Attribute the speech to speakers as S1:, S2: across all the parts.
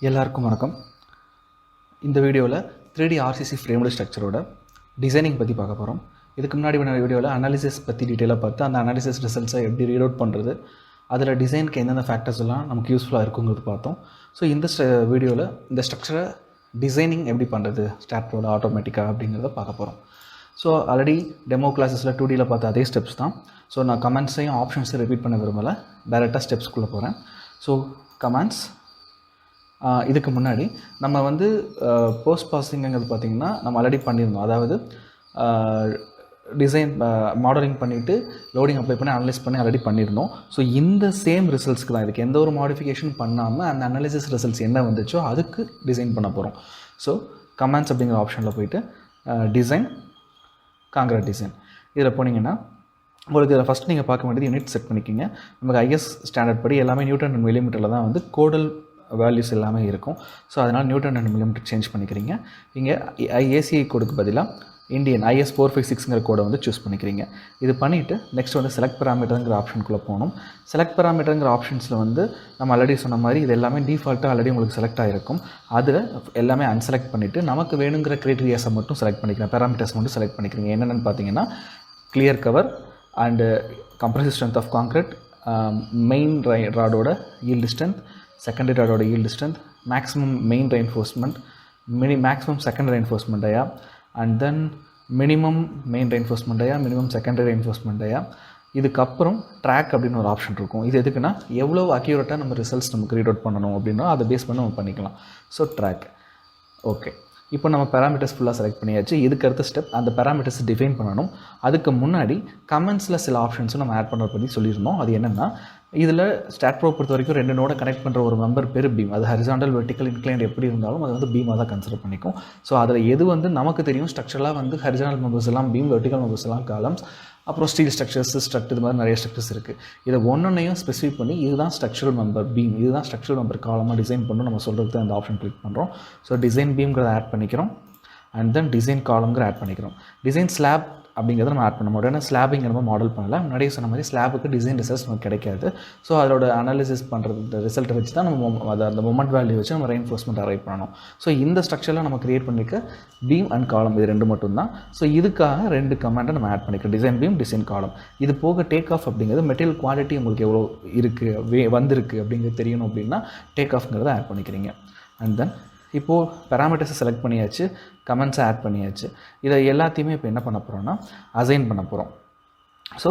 S1: எல்லாருக்கும் வணக்கம். இந்த வீடியோவில் 3D RCC ஃப்ரேம்டு ஸ்ட்ரக்சரோட டிசைனிங் பற்றி பார்க்க போகிறோம். இதுக்கு முன்னாடி வீடியோவில் அனாலிசிஸ் பற்றி டீட்டெயிலாக பார்த்து அந்த அனாலிசிஸ் ரிசல்ட்ஸை எப்படி ரீட் அவுட் பண்ணுறது, அதில் டிசைனுக்கு எந்தெந்த ஃபேக்டர்ஸ் எல்லாம் நமக்கு யூஸ்ஃபுல்லாக இருக்குங்கிறது பார்த்தோம். ஸோ இந்த வீடியோவில் இந்த ஸ்ட்ரக்சரை டிசைனிங் எப்படி பண்ணுறது Staad.Proல ஆட்டோமேட்டிக்காக அப்படிங்கிறத பார்க்க போகிறோம். ஸோ ஆல்ரெடி டெமோ கிளாஸஸில் 2Dயில் பார்த்த அதே ஸ்டெப்ஸ் தான். ஸோ நான் கமெண்ட்ஸையும் ஆப்ஷன்ஸையும் ரிப்பீட் பண்ண விரும்பலை, டைரெக்டாக ஸ்டெப்ஸ்குள்ளே போகிறேன். ஸோ கமெண்ட்ஸ், இதுக்கு முன்னாடி நம்ம போஸ்ட் ப்ராசஸிங்கிறது பார்த்திங்கன்னா நம்ம ஆல்ரெடி பண்ணியிருந்தோம். அதாவது டிசைன் மாடலிங் பண்ணிவிட்டு லோடிங் அப்ளை பண்ணி அனலைஸ் பண்ணி ஆல்ரெடி பண்ணியிருந்தோம். ஸோ இந்த சேம் ரிசல்ட்ஸ்க்கு தான், இதுக்கு எந்த ஒரு மாடிஃபிகேஷன் பண்ணாமல் அந்த அனாலிசிஸ் ரிசல்ட்ஸ் என்ன வந்துச்சோ அதுக்கு டிசைன் பண்ண போகிறோம். ஸோ கமெண்ட்ஸ் அப்படிங்கிற ஆப்ஷனில் போய்ட்டு டிசைன், காங்கிரீட் டிசைன் இதில் போனீங்கன்னா உங்களுக்கு இதில் ஃபஸ்ட் நீங்கள் பார்க்க வேண்டியது யூனிட் செட் பண்ணிக்கிங்க. நமக்கு IS ஸ்டாண்டர்ட் படி எல்லாமே நியூட்டன் அண்ட் மில்லிமீட்டரில் தான் கோடல் வேல்யூஸ் எல்லாமே இருக்கும். ஸோ அதனால் நியூட்டன் அண்ட் மில்லிமீட்டர் சேஞ்ச் பண்ணிக்கிறீங்க. இங்கே ACI கோடுக்கு பதிலாக இந்தியன் IS 456ங்கிற கோடை சூஸ் பண்ணிக்கிறீங்க. இது பண்ணிவிட்டு நெக்ஸ்ட் செலக்ட் பேராமீட்டருங்கிற ஆப்ஷனுக்குள்ளே போகணும். செலக்ட் பேராமீட்டருங்கிற ஆப்ஷன்ஸில் நம்ம ஆல்ரெடி சொன்ன மாதிரி இது எல்லாமே டிஃபால்ட்டாக ஆல்ரெடி உங்களுக்கு செலக்ட் ஆகிருக்கும். அதில் எல்லாமே அன்செலக்ட் பண்ணிவிட்டு நமக்கு வேணுங்கிற க்ரைட்டீரியாஸை மட்டும் செலக்ட் பண்ணிக்கிறேன், பேராமீட்டர்ஸ் மட்டும் செலக்ட் பண்ணிக்கிறீங்க. என்னென்னு பார்த்தீங்கன்னா clear cover and compressive strength of concrete, main ராடோட yield strength, secondary ராடோட yield strength, maximum main reinforcement, maximum secondary reinforcement dia, and then minimum main reinforcement dia, minimum secondary reinforcement dia. இதுக்கப்புறம் track அப்படின்னு ஒரு option இருக்கும். இது எதுக்குன்னா எவ்வளோ அக்யூரேட்டாக நம்ம ரிசல்ட்ஸ் நமக்கு ரீட் அவுட் பண்ணணும் அப்படின்னா அதை பேஸ் பண்ணி நம்ம பண்ணிக்கலாம். So track okay. இப்போ நம்ம பேராமீட்டர்ஸ் ஃபுல்லாக செலக்ட் பண்ணியாச்சு. இதுக்கு அடுத்த ஸ்டெப் அந்த பேராமீட்டர்ஸ் டிஃபைன் பண்ணணும். அதுக்கு முன்னாடி கமெண்ட்ஸில் சில ஆப்ஷன்ஸும் நம்ம ஆட் பண்ணுறது பற்றி சொல்லியிருந்தோம். அது என்னென்னா, இதில் Staad.Pro பொறுத்த வரைக்கும் 2 நோடை கனெக்ட் பண்ணுற ஒரு மெம்பர் பேர் பீம். அது ஹரிசாண்டல், வெர்டிக்கல், இன்க்ளைன்ட் எப்படி இருந்தாலும் அது பீமாக தான் கன்சிடர் பண்ணிக்கும். ஸோ அதில் எது நமக்கு தெரியும், ஸ்ட்ரக்சரலாக ஹரிசாண்டல் மெம்பர்ஸ் எல்லாம் பீம், வெர்டிக்கல் மெம்பர்ஸ் எல்லாம் காலம்ஸ், அப்புறம் ஸ்டீல் ஸ்ட்ரக்சர்ஸ், ஸ்ட்ரக்ட், இது மாதிரி நிறைய ஸ்ட்ரக்சர்ஸ் இருக்குது. இதை ஒன்றையும் ஸ்பெசிஃபை பண்ணி இதுதான் ஸ்ட்ரக்சரல் மெம்பர் பீம், இதுதான் ஸ்ட்ரக்சரல் மெம்பர் காலமாக டிசைன் பண்ணணும் நம்ம சொல்கிறது அந்த ஆப்ஷன் கிளிக் பண்ணுறோம். ஸோ டிசைன் பீம்ங்கிறத ஆட் பண்ணிக்கிறோம். அண்ட் தென் டிசைன் காலம்ங்கிற ஆட் பண்ணிக்கிறோம். டிசைன் ஸ்லாப் அப்படிங்கிறத நம்ம ஆட் பண்ண முடியும். ஏன்னா ஸ்லாபிங் நம்ம மாடல் பண்ணல, முன்னாடியே சொன்ன மாதிரி ஸ்லாபுக்கு டிசைன் ரிசல்ட்ஸ் நமக்கு கிடைக்காது. ஸோ அதோட அனாலிசிஸ் பண்ணுறது ரிசல்ட்டை வச்சு தான் நம்ம அந்த மொமெண்ட் வேல்யூ வச்சு நம்ம ரெயின்ஃபோர்ஸ்மெண்ட் அரைவ் பண்ணணும். ஸோ இந்த ஸ்ட்ரக்சரில் நம்ம கிரியேட் பண்ணிக்க பீம் அண்ட் காலம் இது 2 மட்டும்தான். ஸோ இதுக்காக 2 கமெண்ட்டை நம்ம ஆட் பண்ணிக்கிறோம், டிசைன் பீம், டிசைன் காலம். இது போக டேக் ஆஃப் அப்படிங்கிறது மெட்டீரியல் குவாலிட்டி உங்களுக்கு எவ்வளோ இருக்குது வந்திருக்கு அப்படிங்கிறது தெரியணும் அப்படின்னா டேக் ஆஃப்ங்கிறத ஆட் பண்ணிக்கிறீங்க. அண்ட் தென் இப்போது பேராமீட்டர்ஸை செலக்ட் பண்ணியாச்சு, கமெண்ட்ஸை ஆட் பண்ணியாச்சு. இதை எல்லாத்தையுமே இப்போ என்ன பண்ண போகிறோம்னா அசைன் பண்ண போகிறோம். ஸோ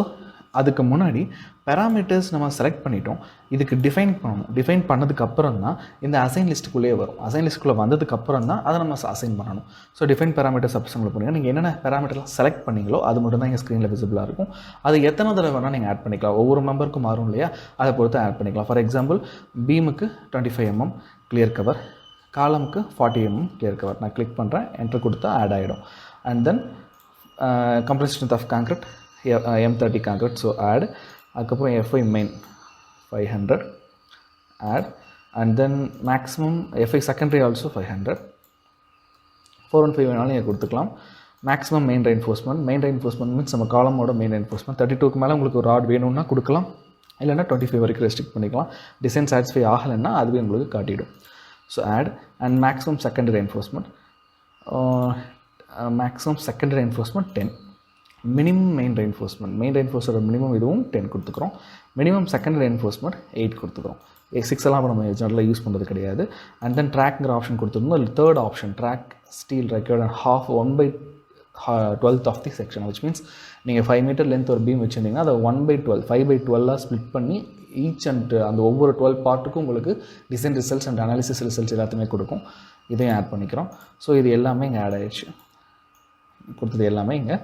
S1: அதுக்கு முன்னாடி பேராமீட்டர்ஸ் நம்ம செலக்ட் பண்ணிட்டோம், இதுக்கு டிஃபைன் பண்ணணும். டிஃபைன் பண்ணதுக்கப்புறம் தான் இந்த அசைன் லிஸ்ட்டுக்குள்ளேயே வரும். அசைன் லிஸ்ட்டுக்குள்ளே வந்ததுக்கப்புறம் தான் அதை நம்ம அசைன் பண்ணணும். ஸோ டிஃபைன் பேராமீட்டர்ஸ் ஆப்ஷனில் போனீங்கன்னா நீங்கள் என்னென்ன பேராமீட்டர்லாம் செலக்ட் பண்ணிங்களோ அது மட்டும் தான் எங்கள் ஸ்க்ரீனில் விசிபிளாக இருக்கும். அது எத்தனை தடவை வேணால் நீங்கள் ஆட் பண்ணிக்கலாம், ஒவ்வொரு மெம்பருக்கும் மாறும் இல்லையா, அதை பொறுத்து ஆட் பண்ணிக்கலாம். ஃபார் எக்ஸாம்பிள் பீமுக்கு 25 mm கிளியர் கவர், காலமுக்கு 40 mm கிளியர் கவர். நான் கிளிக் பண்ணுறேன், என்ட்ரு கொடுத்தா ஆட் ஆகிடும். And then compressive strength of concrete M30 concrete, so add. அதுக்கப்புறம் FI main 500 add. And then maximum FI secondary also 500, 415 வேணாலும் நீங்கள் கொடுத்துக்கலாம். மேக்ஸிமம் மெயின் ரெயின்ஃபோர்ஸ்மெண்ட் மீன்ஸ் நம்ம காலமோட மெயின் ரெயின்ஃபோர்ஸ்மெண்ட் 32க்கு மேலே உங்களுக்கு ஒரு ராட் வேணும்னா கொடுக்கலாம், இல்லைன்னா 25 வரைக்கும் ரெஸ்ட்ரிக்ட் பண்ணிக்கலாம். டிசைன் சாட்டிஸ்ஃபை ஆகலைன்னா அதுவே உங்களுக்கு காட்டிடும். So add and maximum secondary reinforcement, maximum secondary reinforcement 10, minimum main reinforcement minimum இதுவும் 10 கொடுத்துக்கிறோம். minimum secondary reinforcement 8 கொடுத்துக்கிறோம். 6 எல்லாம் நம்ம ஜெனரலாக யூஸ் பண்ணுறது கிடையாது. அண்ட் தென் ட்ராக்ங்கிற ஆப்ஷன் கொடுத்துருந்தோம். அதில் third option track steel required and half 1/12 of the section, which means நீங்கள் 5 metre length ஒரு பீம் வச்சுருந்தீங்கன்னா அதை 1/12 5/12 ஸ்ப்ளிட் பண்ணி ஈச் அண்ட் அந்த ஒவ்வொரு 12 பார்ட்டுக்கும் உங்களுக்கு design results and analysis results எல்லாத்தையுமே கொடுக்கும். இதையும் ஆட் பண்ணிக்கிறோம். ஸோ இது எல்லாமே இங்கே ஆட் ஆகிடுச்சு, கொடுத்தது எல்லாமே இங்கே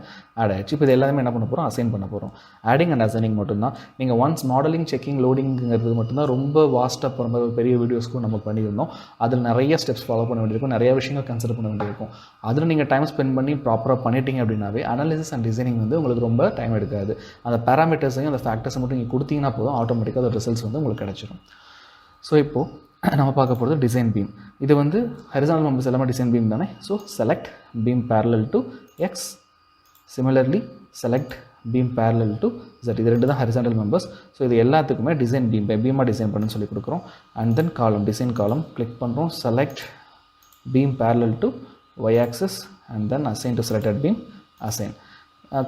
S1: ஆட் ஆகிடுச்சு. இப்போ இது எல்லாமே என்ன பண்ண போகிறோம், அசைன் பண்ண போகிறோம். ஆடிங் அண்ட் அசைனிங் மட்டும்தான். நீங்கள் ஒன்ஸ் மாடலிங், செக்கிங், லோடிங்கிறது மட்டும்தான் ரொம்ப வாஸ்ட்டாக ரொம்ப பெரிய வீடியோஸ்க்கும் நம்ம பண்ணியிருந்தோம். அதில் நிறைய ஸ்டெப்ஸ் ஃபாலோ பண்ண வேண்டியிருக்கும், நிறைய விஷயங்கள் கன்சிடர் பண்ண வேண்டியிருக்கும். அதில் நீங்கள் டைம் ஸ்பெண்ட் பண்ணி ப்ராப்பராக பண்ணிட்டீங்க அப்படின்னாவே அனாலிசிஸ் அண்ட் டிசைனிங் உங்களுக்கு ரொம்ப டைம் எடுக்காது. அந்த பேராமீட்டர்ஸையும் அந்த ஃபேக்டர்ஸை மட்டும் நீங்கள் கொடுத்தீங்கன்னா போதும், ஆட்டோமேட்டிக்காக அந்த ரிசல்ட்ஸ் உங்களுக்கு கிடச்சிடும். ஸோ இப்போது நம்ம பார்க்க போகிறது டிசைன் பீம். இது ஹரிசாண்டல் மெம்பர்ஸ் எல்லாமே டிசைன் பீம் தானே. So select beam parallel to X, similarly select beam parallel to Z. இது ரெண்டு தான் horizontal members. ஸோ இது எல்லாத்துக்குமே டிசைன் பீமாக டிசைன் பண்ணுன்னு சொல்லி கொடுக்குறோம். அண்ட் தென் காலம், டிசைன் காலம் கிளிக் பண்ணுறோம். Select beam parallel to y axis and then assign to selected beam, assign.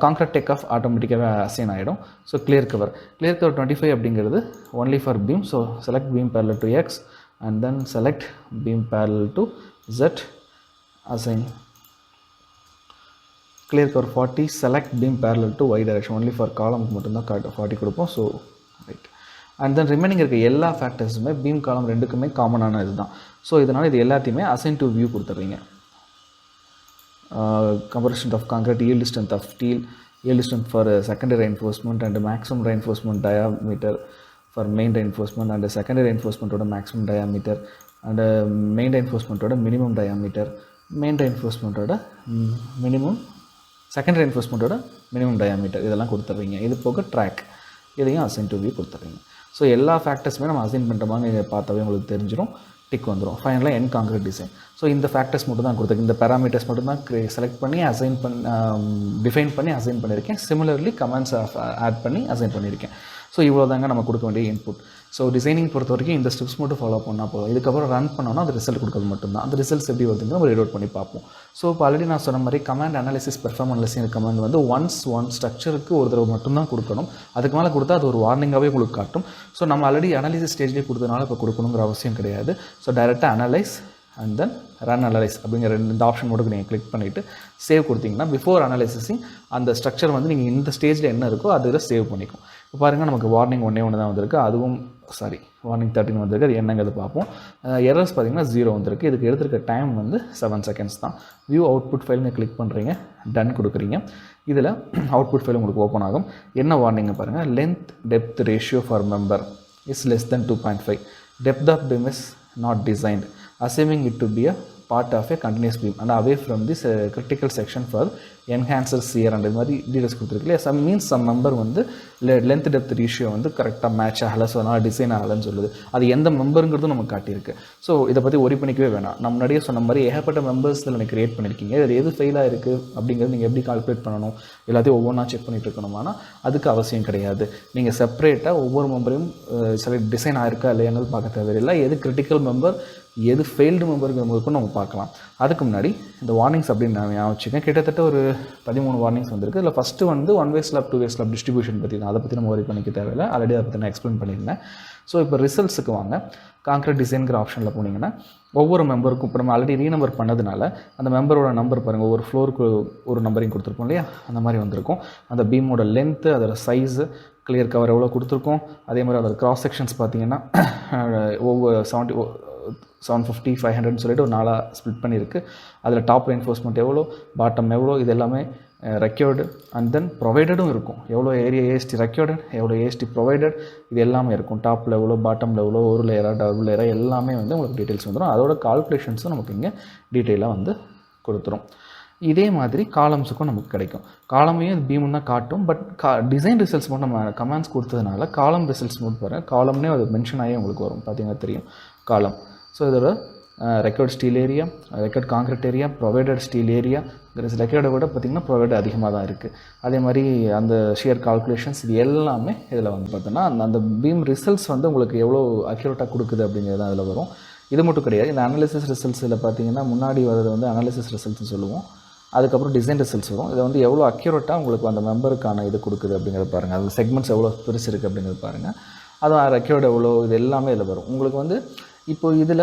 S1: Concrete take off ஆட்டோமேட்டிக்காகவே அசைன் ஆகிடும். ஸோ கிளியர் கவர் 25 அப்படிங்கிறது only for beam. So select beam parallel to x and then select beam parallel to Z, assign. clear cover 40, select beam parallel to y direction, only for column மட்டும்தான் 40 கொடுப்போம். So right. And then remaining இருக்க எல்லா ஃபேக்டர்ஸுமே beam காலம் ரெண்டுக்குமே காமனான இதுதான். So இதனால் இது எல்லாத்தையுமே அசைன் டு வியூ கொடுத்துட்றீங்க. comparison of concrete, yield strength of steel, yield strength for secondary reinforcement and maximum reinforcement diameter for main reinforcement and secondary reinforcement oda maximum diameter and main reinforcement oda minimum diameter, main reinforcement oda minimum, secondary reinforcement oda minimum diameter இதெல்லாம் கொடுத்துறீங்க. இது போக track இதையும் assign to view கொடுத்துறீங்க. So எல்லா ஃபேக்டர்ஸுமே நம்ம assign பண்ணுற மாதிரி நீங்கள் பார்த்தாவே உங்களுக்கு தெரிஞ்சிடும். டிக் வந்துடும். ஃபைனலாக என் கான்க்ரீட் டிசைன். ஸோ இந்த ஃபேக்டர்ஸ் மட்டும் தான் கொடுத்துருக்கு. இந்த பேராமீட்டர்ஸ் மட்டும் தான் செலக்ட் பண்ணி அசைன் டிஃபைன் பண்ணி அசைன் பண்ணியிருக்கேன். சிமிலர்லி கமெண்ட்ஸ் ஆட் பண்ணி அசைன் பண்ணியிருக்கேன். ஸோ இவ்வளோ தாங்க நம்ம கொடுக்க வேண்டிய இன்புட். ஸோ டிசைனிங் பொறுத்த வரைக்கும் இந்த ஸ்டெப்ஸ் மட்டும் ஃபாலோ பண்ணால் போதும். இதுக்கப்புறம் ரன் பண்ணோன்னா அந்த ரிசல்ட் கொடுக்குறது மட்டும்தான். அந்த ரிசல்ட்ஸ் எப்படி வருதுன்னு நம்ம ரீட் அவுட் பண்ணி பார்ப்போம். ஸோ இப்போ ஆல்ரெடி நான் சொன்ன மாதிரி command analysis perform analysis command வந்து ஒன் ஸ்ட்ரக்சருக்கு ஒரு தடவை மட்டும்தான் கொடுக்கணும். அதுக்கு மேலே கொடுத்தா அது ஒரு வார்னிங்காகவே உங்களுக்கு காட்டும். ஸோ நம்ம ஆல்ரெடி அனாலிசிஸ் ஸ்டேஜ்லேயே கொடுத்ததுனால இப்போ கொடுக்கணுங்கிற அவசியம் கிடையாது. ஸோ டைரெக்டாக analyse and then run analyse அப்படிங்கிற இந்த ஆப்ஷன் மட்டும் நீங்கள் கிளிக் பண்ணிவிட்டு சேவ் கொடுத்தீங்கன்னா பிஃபோர் அனலைசிஸிங் அந்த ஸ்ட்ரக்சர் வந்து நீங்கள் இந்த ஸ்டேஜில் என்ன இருக்கோ அதில் சேவ் பண்ணிக்கும். இப்போ பாருங்கள் நமக்கு வார்னிங் ஒன்று தான் வந்திருக்கு. அதுவும் வார்னிங் 13 வந்திருக்கு. அது என்னங்கிறது பார்ப்போம். எரர்ஸ் பார்த்திங்கன்னா 0 வந்திருக்கு. இதுக்கு எடுத்துருக்க டைம் வந்து 7 செகண்ட்ஸ் தான். வியூ அவுட்புட் ஃபைல்னு கிளிக் பண்ணுறீங்க, டன் கொடுக்குறீங்க. இதில் அவுட்புட் ஃபைல் உங்களுக்கு ஓப்பன் ஆகும். என்ன வார்னிங்க பாருங்கள். Length depth ratio for member is less than 2.5. Depth of beam is not designed, assuming it to be a part of a continuous beam and away from this critical section for enhancer shear and மாதிரி details கொடுத்துருக்குல்லையா. Some means some member வந்து length depth ratio வந்து கரெக்டாக match ஆகலை, so அதனால் design ஆகலைன்னு சொல்லுது. அது எந்த மெம்பருங்கிறதும் நமக்கு காட்டியிருக்கு. ஸோ இதை பற்றி ஒரி பண்ணிக்கவே வேணாம். நம்ம முன்னாடியே சொன்ன மாதிரி ஏகப்பட்ட மெம்பர்ஸ் இதில் எனக்கு கிரியேட் பண்ணியிருக்கீங்க. இது எது ஃபெயிலாக இருக்குது அப்படிங்கிறது நீங்கள் எப்படி கால்குலேட் பண்ணணும், எல்லாத்தையும் ஒவ்வொன்றா செக் பண்ணிட்டு இருக்கணுமானா அதுக்கு அவசியம் கிடையாது. நீங்கள் செப்பரேட்டாக ஒவ்வொரு மெம்பரையும் சில டிசைன் ஆயிருக்கா இல்லையாங்கிறது பார்க்க தேவையில்லை. எது கிரிட்டிக்கல் மெம்பர் எது ஃபெயில்டு மெம்பருங்கிறவங்களுக்கும் நம்ம பார்க்கலாம். அதுக்கு முன்னாடி இந்த வார்னிங்ஸ் அப்படின்னு நான் ஞாபகம் வச்சுக்கேன். கிட்டத்தட்ட ஒரு 13 வார்னிங்ஸ் வந்திருக்கு. இதில் ஃபஸ்ட்டு வந்து 1 வே ஸ்லாப் 2 வே ஸ்லாப் டிஸ்ட்ரிபியூஷன் பற்றி தான். அதை பற்றி நம்ம ஒரி பண்ணிக்க தேவையில்லை. ஆல்ரெடி அதை பற்றி நான் எக்ஸ்பிளைன் பண்ணியிருந்தேன். ஸோ இப்போ ரிசல்ட்ஸுக்கு வாங்க. கான்க்ரீட் டிசைன்கிற ஆப்ஷனில் போனீங்கன்னா ஒவ்வொரு மெம்பருக்கும் இப்போ நம்ம ஆல்ரெடி ரீநம்பர் பண்ணதுனால அந்த மெம்பரோட நம்பர் பாருங்கள். ஒவ்வொரு ஃப்ளோருக்கு ஒரு நம்பரையும் கொடுத்துருப்போம் இல்லையா, அந்த மாதிரி வந்திருக்கும். அந்த பீமோட லென்த்து, அதோட சைஸு, கிளியர் கவர் எவ்வளோ கொடுத்துருக்கோம், அதே மாதிரி அதோட கிராஸ் செக்ஷன்ஸ் பார்த்தீங்கன்னா ஒவ்வொரு 750 500 சொல்லிட்டு ஒரு 4 ஸ்ப்ளிட் பண்ணியிருக்கு. அதில் டாப் ரெயின்ஃபோர்ஸ்மெண்ட் எவ்வளோ, பாட்டம் எவ்வளோ, இது எல்லாமே ரெக்யர்டு அண்ட் தென் ப்ரொவைடடும் இருக்கும். எவ்வளோ ஏரியா ஏஎஸ்டி ரெக்யர்டட், எவ்வளோ ஏஎஸ்டி ப்ரொவைடட், இது எல்லாமே இருக்கும். டாப்பில் எவ்வளோ, பாட்டமில் எவ்வளோ, ஒரு லேயராக டபுள் லேயராக எல்லாமே வந்து உங்களுக்கு டீட்டெயில்ஸ் வந்துடும். அதோட கால்குலேஷன்ஸும் நமக்கு இங்கே டீட்டெயிலாக வந்து கொடுத்துரும். இதே மாதிரி காலம்ஸுக்கும் நமக்கு கிடைக்கும். காலமையும் பீமுன்னு தான் காட்டும். பட் டிசைன் ரிசல்ட்ஸ் மட்டும் நம்ம கமெண்ட்ஸ் கொடுத்ததுனால காலம் ரிசல்ட்ஸ் மட்டும் பாருங்கள். காலம்னே அது மென்ஷன் ஆகி உங்களுக்கு வரும். பார்த்தீங்கன்னா தெரியும் காலம். ஸோ இதோட record steel area, record concrete area, provided steel area, ரெக்கார்டை விட பார்த்திங்கன்னா ப்ரொவைட் அதிகமாக தான் இருக்குது. அதே மாதிரி அந்த ஷியர் கால்குலேஷன்ஸ் இது எல்லாமே இதில் வந்து பார்த்தோன்னா அந்த பீம் ரிசல்ட்ஸ் வந்து உங்களுக்கு எவ்வளோ அக்யூரேட்டாக கொடுக்குது அப்படிங்கிறது தான் அதில் வரும். இது மட்டும் கிடையாது. இந்த அனாலிசிஸ் ரிசல்ட்ஸில் பார்த்தீங்கன்னா முன்னாடி வரது வந்து அனாலிசிஸ் ரிசல்ட்ஸ்னு சொல்லுவோம். அதுக்கப்புறம் டிசைன் ரிசல்ட்ஸ் வரும். இதை வந்து எவ்வளோ அக்யூரேட்டாக உங்களுக்கு அந்த மெம்பருக்கான இது கொடுக்குது அப்படிங்கிறத பாருங்கள். அது செக்மெண்ட்ஸ் எவ்வளோ பெருசு இருக்குது அப்படிங்கிறது பாருங்கள். அதுவும் ரெக்யூர்ட் எவ்வளோ, இது எல்லாமே இதில் வரும். உங்களுக்கு வந்து இப்போ இதில்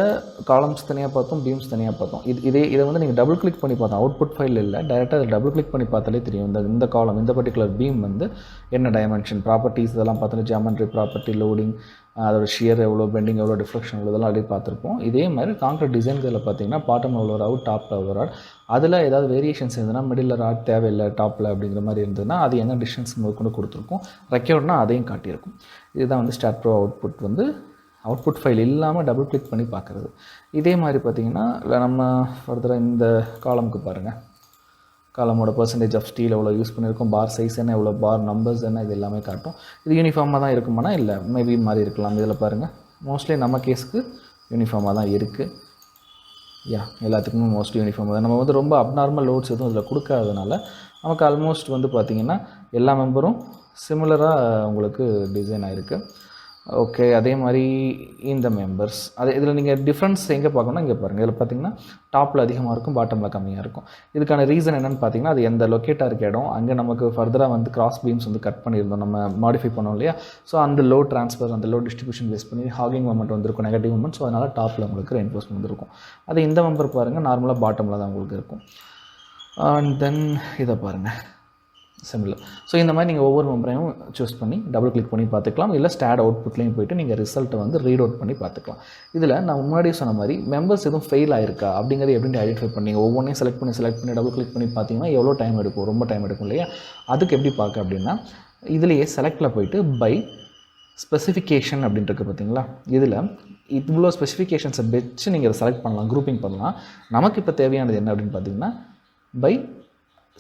S1: காலம்ஸ் தனியாக பார்த்தோம், பீம்ஸ் தனியாக பார்த்தோம். இதை வந்து நீங்கள் டபுள் கிளிக் பண்ணி பார்த்தோம். அவுட்புட் ஃபைல் இல்லை, டைரெக்டாக அதை டபுள் கிளிக் பண்ணி பார்த்தாலே தெரியும். இந்த காலம், இந்த பர்டிகுலர் பீம் வந்து என்ன டைமென்ஷன், ப்ராப்பர்ட்டிஸ் இதெல்லாம் பார்த்தோன்னா ஜியாமெட்ரி ப்ராப்பர்ட்டி, லோடிங், அதோட ஷியர் எவ்வளோ, பெண்டிங் எவ்வளோ, டிஃப்ளெக்ஷன் எவ்வளோ, இதெல்லாம் அப்படியே பார்த்துருப்போம். இதே மாதிரி கான்க்ரீட் டிசைன் இதில் பார்த்தீங்கன்னா பாட்டம் எவ்வளோ ராட், டாப்பில் எவ்வளோ ராட், அதில் ஏதாவது வேரியேஷன்ஸ் இருந்ததுன்னா மிடில் ராட் தேவையில்லை டாப்பில் அப்படிங்கிற மாதிரி இருந்ததுன்னா அது என்ன டிஸ்டன்ஸ் கொண்டு கொடுத்துருக்கும். ரெக்யர்ட்னா அதையும் காட்டியிருக்கும். இதுதான் வந்து Staad.Pro அவுட்புட் வந்து அவுட்புட் ஃபைல் இல்லாமல் டபுள் கிளிக் பண்ணி பார்க்குறது. இதே மாதிரி பார்த்திங்கன்னா நம்ம ஃபர்தராக இந்த காலமுக்கு பாருங்கள். காலமோட பர்சன்டேஜ் ஆஃப் ஸ்டீல் எவ்வளோ யூஸ் பண்ணியிருக்கோம், பார் சைஸ் என்ன, எவ்வளோ பார் நம்பர்ஸ் என்ன, இது எல்லாமே காட்டும். இது யூனிஃபார்மாக தான் இருக்குமானா இல்லை, மேபி மாதிரி இருக்கலாம். இதில் பாருங்கள் மோஸ்ட்லி நம்ம கேஸுக்கு யூனிஃபார்மாக தான் இருக்குது. எல்லாத்துக்குமே மோஸ்ட்லி யூனிஃபார்மாக தான். நம்ம வந்து ரொம்ப அப்நார்மல் லோட்ஸ் எதுவும் இதில் கொடுக்காததுனால நமக்கு ஆல்மோஸ்ட் வந்து பார்த்திங்கன்னா எல்லா மெம்பரும் சிமிலராக உங்களுக்கு டிசைன் ஆகிருக்கு. ஓகே, அதே மாதிரி இந்த மெம்பர்ஸ் இதில் நீங்கள் டிஃப்ரென்ஸ் எங்கே பார்க்கணும்னா இங்கே பாருங்கள். இதில் பார்த்தீங்கன்னா டாப்பில் அதிகமாக இருக்கும், பாட்டமில் கம்மியாக இருக்கும். இதுக்கான ரீசன் என்னென்னு பார்த்தீங்கன்னா, அது எந்த லொக்கேட்டாக இருக்க இடம் அங்கே நமக்கு ஃபர்தராக வந்து கிராஸ் பீம்ஸ் வந்து கட் பண்ணியிருந்தோம், நம்ம மாடிஃபை பண்ணோம் இல்லையா. ஸோ அந்த லோ ட்ரான்ஸ்ஃபர், அந்த லோ டிஸ்ட்ரிபியூஷன் பேஸ் பண்ணி ஹாகிங் மொமெண்ட் வந்துருக்கும், நெகட்டிவ் மொமெண்ட். ஸோ அதனால் டாப்பில் உங்களுக்கு ரெயின்ஃபோர்ஸ்மெண்ட் வந்துருக்கும். அது இந்த மெம்பர் பாருங்கள், நார்மலாக பாட்டமில் தான் உங்களுக்கு இருக்கும். அண்ட் தென் இதை பாருங்கள், சிமிலர். ஸோ இந்த மாதிரி நீங்கள் ஒவ்வொரு மெம்பரையும் சூஸ் பண்ணி டபுள் கிளிக் பண்ணி பார்த்துக்கலாம். இல்லை ஸ்டாட் அவுட்புட்லேயும் போய்ட்டு நீங்கள் ரிசல்ட்டை வந்து ரீட் அவுட் பண்ணி பார்த்துக்கலாம். இதில் நான் முன்னாடியே சொன்ன மாதிரி மெம்பர்ஸ் எதுவும் ஃபெயில் ஆயிருக்கா அப்படிங்கிறது எப்படி ஐடென்டிஃபை பண்ணி ஒவ்வொன்றையும் செலக்ட் பண்ணி டபுள் கிளிக் பண்ணி பார்த்தீங்கன்னா எவ்வளோ டைம் எடுக்கும், ரொம்ப டைம் எடுக்கும் இல்லையா. அதுக்கு எப்படி பார்க்க அப்படின்னா, இதுலேயே செலக்டில் போய்ட்டு பை ஸ்பெசிஃபிகேஷன் அப்படின்ட்டு பார்த்தீங்களா. இதில் இவ்வளோ ஸ்பெசிஃபிகேஷன்ஸை வச்சு நீங்கள் அதை செலக்ட் பண்ணலாம், குரூப்பிங் பண்ணலாம். நமக்கு இப்போ தேவையானது என்ன அப்படின்னு பார்த்தீங்கன்னா, பை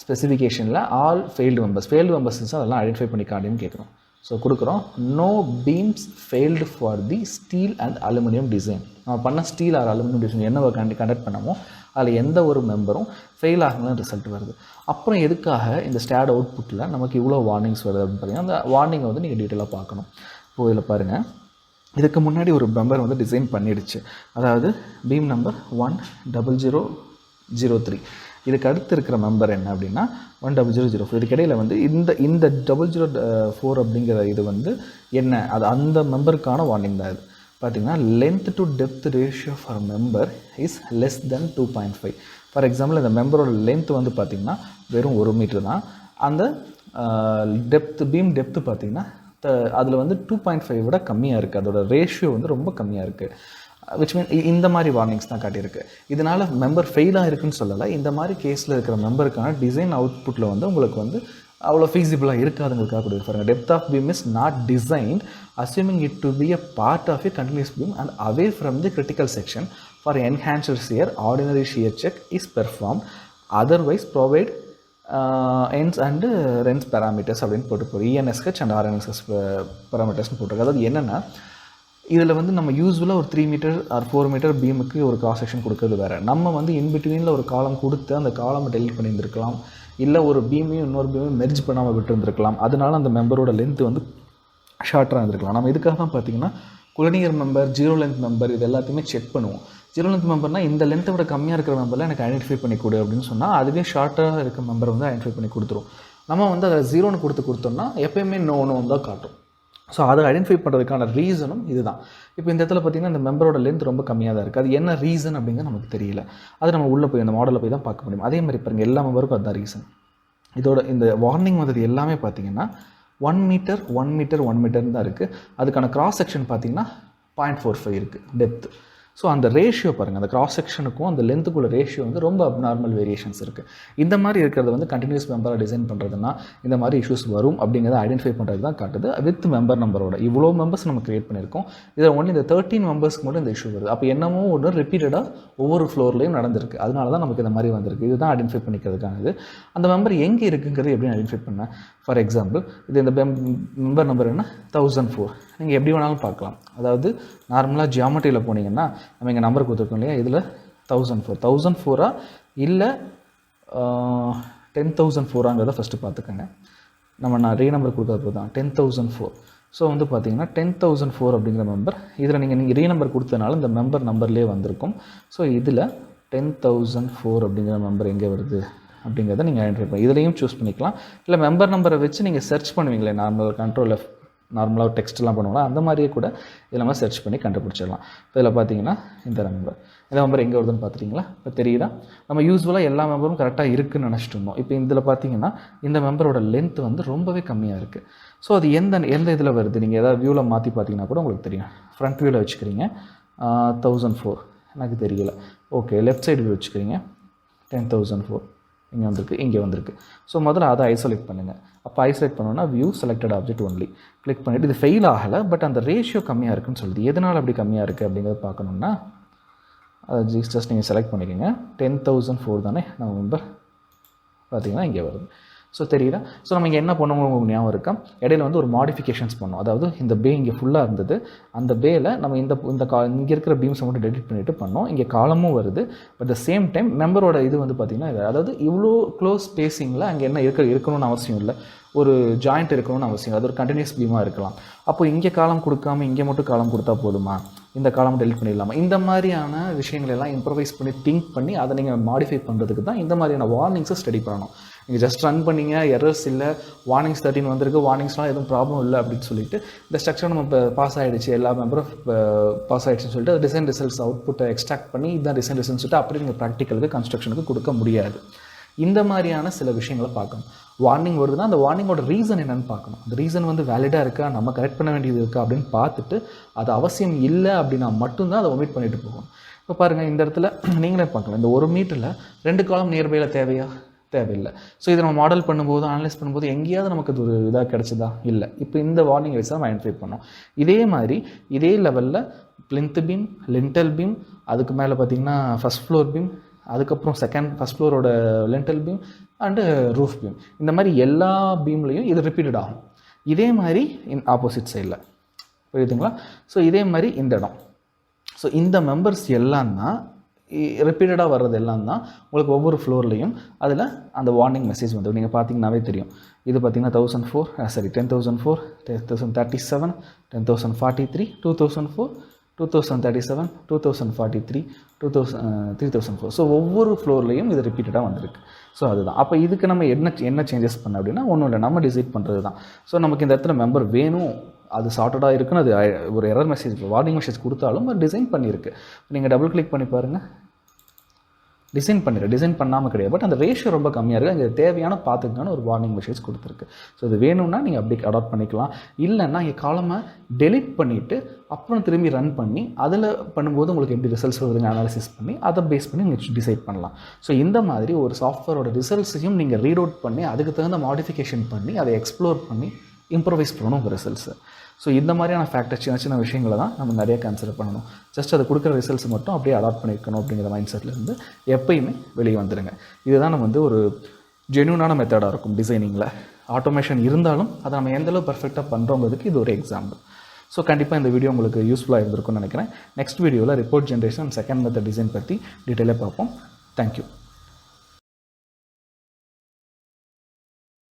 S1: ஸ்பெசிஃபிகேஷனில் ஆல் ஃபெயில்டு மெம்பர்ஸ் அதெல்லாம் ஐடென்டிஃபை பண்ணி காட்டுன்னு கேட்குறோம். ஸோ கொடுக்குறோம், no beams failed for the steel and aluminium design. நம்ம பண்ண ஸ்டீல் ஆர் அலுமினியம் டிசைன் என்ன கண்டக்ட் பண்ணமோ அதில் எந்த ஒரு மெம்பரும் ஃபெயில் ஆகணும்னு ரிசல்ட் வருது. அப்புறம் எதுக்காக இந்த ஸ்டாட் அவுட்புட்டில் நமக்கு இவ்வளோ வார்னிங்ஸ் வருது அப்படின்னு பார்த்தீங்கன்னா, அந்த வார்னிங்கை வந்து நீங்கள் டீட்டெயிலாக பார்க்கணும். இப்போது இதில் பாருங்கள், இதுக்கு முன்னாடி ஒரு மெம்பர் வந்து டிசைன் பண்ணிடுச்சு. அதாவது பீம் நம்பர் 10003. இதுக்கு அடுத்து இருக்கிற மெம்பர் என்ன அப்படின்னா 10004. இதுக்கு இடையில் வந்து இந்த 004 அப்படிங்கிற இது வந்து என்ன, அது அந்த மெம்பருக்கான வார்னிங் தான். இது பார்த்திங்கன்னா, length to depth ratio for member is less than 2.5. For example, இந்த மெம்பரோட லென்த் வந்து பார்த்திங்கன்னா வெறும் 1 மீட்டர் தான். அந்த பீம் டெப்த்து பார்த்திங்கன்னா அதில் வந்து 2.5 விட கம்மியாக இருக்குது. அதோட ரேஷியோ வந்து ரொம்ப கம்மியாக இருக்குது. விச் மீன் இந்த மாதிரி வார்னிங்ஸ் தான் காட்டியிருக்கு. இதனால் மெம்பர் ஃபெயிலாக இருக்குன்னு சொல்லலை. இந்த மாதிரி கேஸில் இருக்கிற மெம்பருக்கான டிசைன் அவுட்புட்டில் வந்து உங்களுக்கு வந்து அவ்வளோ ஃபீஸிபிளாக இருக்காதுங்களுக்காக கொடுக்குறாங்க. Depth of beam is not designed assuming it to be a part of a continuous beam and away from the critical section for enhancer shear ordinary shear check is perform otherwise provide ENS and RENS parameters அப்படின்னு போட்டு இஎன்எஸ்ஹெச் and ஆர்என்எஸ்எஸ் பேராமீட்டர்ஸ்னு போட்டிருக்கு. அதாவது என்னென்னா, இதில் வந்து நம்ம யூஸ்வலாக ஒரு 3 மீட்டர் ஆர் 4 மீட்டர் பீமுக்கு ஒரு கிராஸ் செக்ஷன் கொடுக்கறது வேறு. நம்ம வந்து இன்பிட்வீனில் ஒரு காலம் கொடுத்து அந்த காலம் டெலிட் பண்ணியிருந்துருக்கலாம், இல்லை ஒரு பீமையும் இன்னொரு பீமையும் மெர்ஜ் பண்ணாமல் விட்டுருந்துருக்கலாம். அதனால அந்த மெம்பரோட லென்த்து வந்து ஷார்ட்டாக இருந்திருக்கலாம். நம்ம இதுக்காக தான் பார்த்தீங்கன்னா குலனியர் மெம்பர், ஜீரோ லென்த் மெம்பர் இது எல்லாத்தையுமே செக் பண்ணுவோம். ஜீரோ லென்த் மெம்பர்னால் இந்த லென்த்தை விட கம்மியாக இருக்கிற மெம்பரில் எனக்கு ஐடென்டிஃபை பண்ணி கொடு அப்படின்னு சொன்னால் அதுவே ஷார்ட்டாக இருக்க மெம்பர் வந்து ஐடென்டிஃபை பண்ணி கொடுத்துரும். நம்ம வந்து அதை 0ன்னு கொடுத்தோம்னா எப்போயுமே நோன்னு தான் காட்டும். ஸோ அதை ஐடென்டிஃபை பண்ணுறதுக்கான ரீசனும் இதுதான். இப்போ இந்த இடத்துல பார்த்திங்கன்னா இந்த மெம்பரோட லென்த் ரொம்ப கம்மியாக தான் இருக்குது. அது என்ன ரீசன் அப்படிங்கிறது நமக்கு தெரியல. அது நம்ம உள்ளே போய் அந்த மாடலில் போய் தான் பார்க்க முடியும். அதே மாதிரி பாருங்கள், எல்லா மெம்பருக்கும் அதுதான் ரீசன். இதோட இந்த வார்னிங் வந்தது எல்லாமே பார்த்திங்கன்னா 1 மீட்டர் தான் இருக்குது. அதுக்கான கிராஸ் செக்ஷன் பார்த்திங்கன்னா 0.45 இருக்குது டெப்த்து. ஸோ அந்த ரேஷியோ பாருங்கள், அந்த கிராஸ் செக்ஷனுக்கும் அந்த லென்த்துக்குள்ள ரேஷியோ வந்து ரொம்ப அப்நார்மல் வேரியேஷன்ஸ் இருக்குது. இந்த மாதிரி இருக்கிறது வந்து கண்டினியூஸ் மெம்பராக டிசைன் பண்ணுறதுனா இந்த மாதிரி இஷ்யூஸ் வரும் அப்படிங்கிறத ஐடென்டிஃபை பண்ணுறது தான் காட்டுது. வித் மெம்பர் நம்பரோட இவ்வளோ மெம்பர்ஸ் நம்ம கிரியேட் பண்ணியிருக்கோம். இதில் ஒன்லி இந்த 13 மெம்பர்ஸ்க்கு மட்டும் இந்த இஷ்யூ வருது. அப்போ என்னமோ ஒன்று ரிப்பீட்டடாக ஒவ்வொரு ஃப்ளோர்லேயும் நடந்திருக்கு. அதனால தான் நமக்கு இந்த மாதிரி வந்திருக்கு. இதுதான் ஐடென்டிஃபை பண்ணிக்கிறதுக்கானது. அந்த மெம்பர் எங்கே இருக்குங்கிறது எப்படி ஐடென்டிஃபை பண்ணேன். ஃபார் எக்ஸாம்பிள், இந்த மெம்பர் நம்பர் என்ன 1004. நீங்கள் எப்படி வேணாலும் பார்க்கலாம். அதாவது நார்மலாக ஜியாமெட்ரியில் போனீங்கன்னா நம்ம இங்கே நம்பர் கொடுத்துருக்கோம் இல்லையா, இதில் 1004 இல்லை 10,004 ஃபஸ்ட்டு பார்த்துக்கோங்க. நான் ரீ நம்பர் கொடுக்கறது தான் 10,004. ஸோ வந்து பார்த்தீங்கன்னா 10,004 அப்படிங்கிற மெம்பர் இதில் நீங்கள் ரீ நம்பர் கொடுத்ததுனால இந்த நம்பர்லேயே வந்திருக்கும். ஸோ இதில் 10,004 அப்படிங்கிற மெம்பர் எங்கே வருது அப்படிங்கிறத நீங்கள் ஐடென்டிஃபை பண்ணி இதிலையும் சூஸ் பண்ணிக்கலாம். இல்லை மெம்பர் நம்பரை வச்சு நீங்கள் சர்ச் பண்ணுவீங்களே, நார்மலாக டெக்ஸ்ட்லாம் பண்ணுவோம்ல, அந்த மாதிரியே கூட இதில் நம்ம சர்ச் பண்ணி கண்டுபிடிச்சிடலாம். இப்போ இதில் பார்த்தீங்கன்னா இந்த மெம்பர் எங்கே வருதுன்னு பார்த்துட்டிங்களா? இப்போ தெரியுதா? நம்ம யூஸ்வலாக எல்லா மெம்பரும் கரெக்டாக இருக்குதுன்னு நினச்சிட்டு இருந்தோம். இப்போ இதில் பார்த்தீங்கன்னா இந்த மெம்பரோட லென்த் வந்து ரொம்பவே கம்மியாக இருக்குது. ஸோ அது எந்த இதில் வருது, நீங்கள் ஏதாவது வியூவில் மாற்றி பார்த்தீங்கன்னா கூட உங்களுக்கு தெரியும். ஃப்ரண்ட் வியூவில் வச்சுக்கிறீங்க 1004, எனக்கு தெரியல. ஓகே, லெஃப்ட் சைடு வியூ வச்சுக்கிறீங்க 10,004 இங்கே வந்திருக்கு. ஸோ முதல்ல அதை ஐசோலேட் பண்ணுங்கள். அப்போ ஐசோலேட் பண்ணோன்னா view selected object only click பண்ணிவிட்டு இது ஃபெயில் ஆகலை, பட் அந்த ரேஷியோ கம்மியாக இருக்குன்னு சொல்லுது. எதனால் அப்படி கம்மியாக இருக்குது அப்படிங்கிறத பார்க்கணுன்னா அது ஜஸ்ட் நீங்கள் செலக்ட் பண்ணிக்கோங்க. 10,004 தானே நம்ம மெம்பர் பார்த்தீங்கன்னா இங்கே வருது. ஸோ தெரியுதா? ஸோ நம்ம இங்கே என்ன பண்ணுவோம் உங்களுக்கு ஞாபகம் இருக்கா? இடையில வந்து ஒரு மாடிஃபிகேஷன்ஸ் பண்ணோம். அதாவது இந்த பே இங்கே ஃபுல்லாக இருந்தது, அந்த பேயில் நம்ம இங்கே இருக்கிற பீம்ஸை மட்டும் டெலிட் பண்ணிவிட்டு பண்ணோம். இங்கே காலமும் வருது, பட் த சேம் டைம் மெம்பரோட இது வந்து பார்த்திங்கன்னா அதாவது இவ்வளோ க்ளோஸ் ஸ்பேசிங்கில் அங்கே என்ன இருக்கணும்னு அவசியம் இல்லை, ஒரு ஜாயிண்ட் இருக்கணும்னு அவசியம், அது ஒரு கண்டினியூஸ் பீமாக இருக்கலாம். அப்போ இங்கே காலம் கொடுக்காம இங்கே மட்டும் காலம் கொடுத்தா போதுமா, இந்த காலம் டெலிட் பண்ணிடலாமா? இந்த மாதிரியான விஷயங்கள் எல்லாம் இம்ப்ரவைஸ் பண்ணி திங்க் பண்ணி அதை நீங்கள் மாடிஃபை பண்ணுறதுக்கு தான் இந்த மாதிரியான வார்னிங்ஸை ஸ்டடி பண்ணணும். நீங்கள் ஜஸ்ட் ரன் பண்ணிங்க, எரர்ஸ் இல்லை, வார்னிங்ஸ் 13 வந்திருக்கு, வார்னிங்ஸ்லாம் எதுவும் ப்ராப்ளம் இல்லை அப்படின்னு சொல்லிட்டு இந்த ஸ்ட்ரக்சர் நம்ம இப்போ பாஸ் ஆகிடுச்சு, எல்லா மெம்பரும் பாஸ் ஆகிடுச்சுன்னு சொல்லிட்டு டிசைன் ரிசல்ட்ஸ் அவுட்புட்டை எக்ஸ்ட்ராக்ட் பண்ணி இதுதான் டிசைன் ரிசல்ட்ஸ் சொல்லிட்டு அப்படி நீங்கள் ப்ராக்டிக்கலுக்கு கன்ஸ்ட்ரக்ஷனுக்கு கொடுக்க முடியாது. இந்த மாதிரியான சில விஷயங்களை பார்க்கணும். வார்னிங் வருதுன்னா அந்த வார்னிங்கோட ரீசன் என்னென்னு பார்க்கணும். அந்த ரீசன் வந்து வேலிடாக இருக்கா, நம்ம கரெக்ட் பண்ண வேண்டியது இருக்கா அப்படின்னு பார்த்துட்டு அது அவசியம் இல்லை அப்படின்னா மட்டும்தான் அதை ஒமிட் பண்ணிட்டு போகணும். இப்போ பாருங்கள், இந்த இடத்துல நீங்களே பார்க்கலாம், இந்த 1 மீட்டரில் 2 காலம் நியர்பையில் தேவையா? தேவையில்லை. ஸோ இதை நம்ம மாடல் பண்ணும்போது அனலைஸ் பண்ணும்போது எங்கேயாவது நமக்கு அது ஒரு இதாக கிடச்சிதா? இல்லை. இப்போ இந்த வார்னிங் வச்சு தான் ஐடென்டிஃபை பண்ணோம். இதே மாதிரி இதே லெவலில் பிளிந்த் பீம், லிண்டல் பீம், அதுக்கு மேலே பார்த்திங்கன்னா ஃபஸ்ட் ஃப்ளோர் பீம், அதுக்கப்புறம் ஃபஸ்ட் ஃப்ளோரோட lintel beam and roof beam, இந்த மாதிரி எல்லா பீம்லேயும் இது ரிப்பீட்டட் ஆகும். இதே மாதிரி ஆப்போசிட் சைடில் புரியுதுங்களா? ஸோ இதே மாதிரி இந்த இடம், ஸோ இந்த மெம்பர்ஸ் எல்லாம் தான் ரிப்பீட்டடாக வர்றது எல்லாம் தான் உங்களுக்கு ஒவ்வொரு ஃப்ளோர்லேயும் அதில் அந்த வார்னிங் மெசேஜ் வந்து நீங்கள் பார்த்தீங்கன்னாவே தெரியும். இது பார்த்தீங்கன்னா 1004, 10,004, 10,037, 10,043, 2004, 2037, 2043, 3004. ஸோ ஒவ்வொரு ஃப்ளோர்லேயும் இது ரிப்பீட்டடாக வந்திருக்கு. ஸோ அதுதான். அப்போ இதுக்கு நம்ம என்ன சேஞ்சஸ் பண்ண அப்படின்னா ஒன்றும் இல்லை, நம்ம டிசைட் பண்ணுறது தான். ஸோ நமக்கு இந்த இடத்துல மெம்பர் வேணும், அது சார்ட்டடாக இருக்குன்னு அது ஒரு எரர் மெசேஜ் வார்னிங் மெசேஜ் கொடுத்தாலும் அது டிசைன் பண்ணியிருக்கு. நீங்கள் டபுள் கிளிக் பண்ணி பாருங்கள், டிசைன் பண்ணாமல் கிடையாது, பட் அந்த ரேஷியோ ரொம்ப கம்மியாக இருக்குது. அங்கே தேவையான பார்த்துக்கான ஒரு வார்னிங் மெசேஜ் கொடுத்துருக்கு. ஸோ இது வேணும்னா நீங்கள் அப்படி அடாப்ட் பண்ணிக்கலாம். இல்லைன்னா இங்கே காலமை டெலிட் பண்ணிவிட்டு அப்புறம் திரும்பி ரன் பண்ணி அதில் பண்ணும்போது உங்களுக்கு எப்படி ரிசல்ட்ஸ் வருதுங்க அனாலிசிஸ் பண்ணி அதை பேஸ் பண்ணி நீங்கள் டிசைட் பண்ணலாம். ஸோ இந்த மாதிரி ஒரு சாஃப்ட்வேரோட ரிசல்ட்ஸையும் நீங்கள் ரீட் அவுட் பண்ணி அதுக்கு தகுந்த மாடிஃபிகேஷன் பண்ணி அதை எக்ஸ்ப்ளோர் பண்ணி இம்ப்ரவைஸ் பண்ணணும் உங்கள் ரிசல்ட்ஸை. ஸோ இந்த மாதிரியான ஃபேக்டர் சின்ன சின்ன விஷயங்களை தான் நம்ம நிறைய கன்சிடர் பண்ணணும். ஜஸ்ட் அதை கொடுக்குற ரிசல்ட்ஸ் மட்டும் அப்படியே அடாப்ட் பண்ணிக்கணும் அப்படிங்கிற மைண்ட் செட்லேருந்து எப்பயுமே வெளியே வந்துடுங்க. இதுதான் நம்ம வந்து ஒரு ஜென்யூனான மெத்தடாக இருக்கும் டிசைனிங்கில். ஆட்டோமேஷன் இருந்தாலும் அதை நம்ம எந்தளவு பர்ஃபெக்டாக பண்ணுறோங்கிறதுக்கு இது ஒரு எக்ஸாம்பிள். ஸோ கண்டிப்பாக இந்த வீடியோ உங்களுக்கு யூஸ்ஃபுல்லாக இருந்திருக்கும்னு நினைக்கிறேன். நெக்ஸ்ட் வீடியோவில் report generation second method design பற்றி டீட்டெயிலாக பார்ப்போம். தேங்க்யூ.